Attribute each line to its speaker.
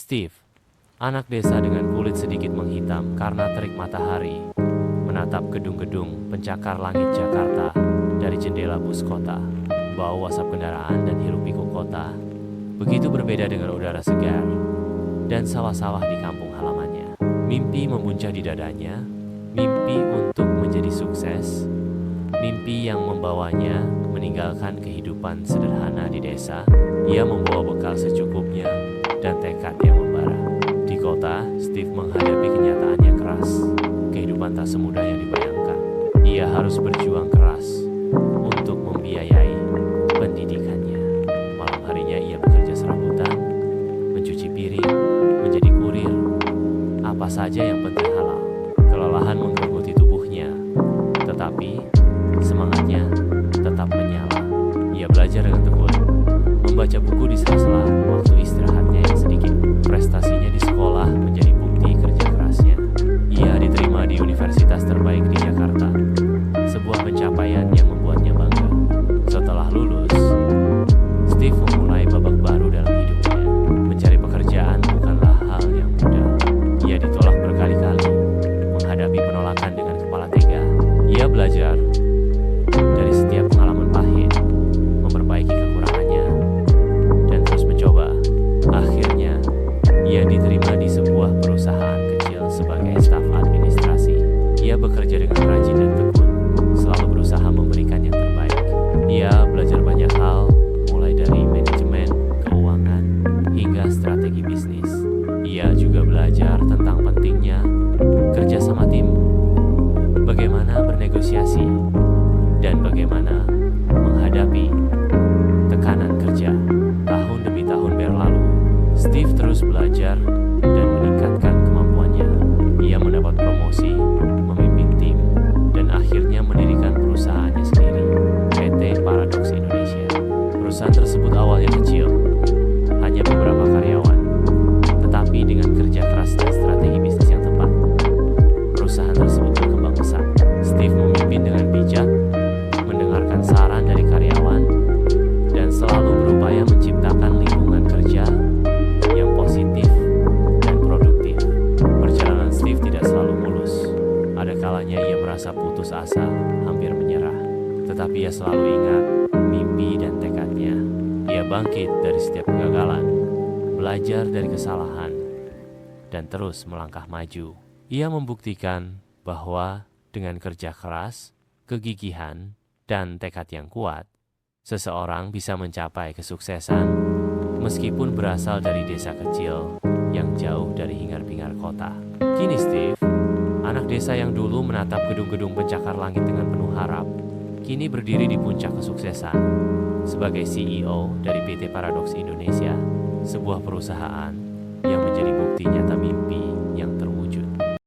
Speaker 1: Steve, anak desa dengan kulit sedikit menghitam karena terik matahari, menatap gedung-gedung pencakar langit Jakarta dari jendela bus kota. Bau asap kendaraan dan hiruk-pikuk kota begitu berbeda dengan udara segar dan sawah-sawah di kampung halamannya. Mimpi membuncah di dadanya, mimpi untuk menjadi sukses, mimpi yang membawanya meninggalkan kehidupan sederhana di desa. Ia membawa bekal secukupnya dan tekad yang membara. Di kota, Steve menghadapi kenyataan yang keras. Kehidupan tak semudah yang dibayangkan. Ia harus berjuang keras untuk membiayai pendidikannya. Malam harinya ia bekerja serabutan, mencuci piring, menjadi kurir, apa saja yang penting halal. Kelelahan menggerogoti tubuhnya, tetapi semangatnya tetap menyala. Ia belajar dengan tekun, membaca buku di sela-sela waktu istirahatnya yang sedikit. Prestasinya di sekolah menjadi bukti kerja kerasnya. Ia diterima di universitas terbaik di Jakarta, sebuah pencapaian yang membuatnya bangga. Setelah lulus, Steve memulai babak baru dalam hidupnya. Mencari pekerjaan bukanlah hal yang mudah. Ia ditolak berkali-kali, menghadapi penolakan dengan kepala tega. Ia belajar dari setiap pengalaman pahit, memperbaiki kekurangannya, dan terus mencoba. Akhirnya, ia diterima di sebuah perusahaan kecil sebagai staf administrasi. Ia bekerja dengan rajin dan tekun, selalu berusaha memberikan yang terbaik. Ia belajar banyak hal, mulai dari manajemen, keuangan, hingga strategi bisnis. Ia juga belajar tentang pentingnya kerja sama tim, bagaimana bernegosiasi, dan bagaimana menghadapi tekanan kerja. Tahun demi tahun berlalu, Steve terus belajar dan meningkatkan kemampuannya. Ia mendapat promosi, memimpin tim, dan akhirnya mendirikan perusahaannya sendiri, PT Paradox Indonesia. Perusahaan tersebut awalnya kecil, hanya beberapa karyawan, tetapi dengan kerja keras dan strategi bisnis yang tepat, perusahaan tersebut berkembang pesat. Steve memimpin dengan bijak, mendengarkan saran dari karyawan, dan selalu berupaya menciptakan lingkungan kerja yang positif dan produktif. Perjalanan Steve tidak selalu mulus. Ada kalanya ia merasa putus asa, hampir menyerah. Tetapi ia selalu ingat mimpi dan tekadnya. Ia bangkit dari setiap kegagalan, belajar dari kesalahan, dan terus melangkah maju. Ia membuktikan bahwa dengan kerja keras, kegigihan, dan tekad yang kuat, seseorang bisa mencapai kesuksesan meskipun berasal dari desa kecil yang jauh dari hingar-bingar kota. Kini Steve, anak desa yang dulu menatap gedung-gedung pencakar langit dengan penuh harap, kini berdiri di puncak kesuksesan sebagai CEO dari PT Paradox Indonesia, sebuah perusahaan yang menjadi bukti nyata mimpi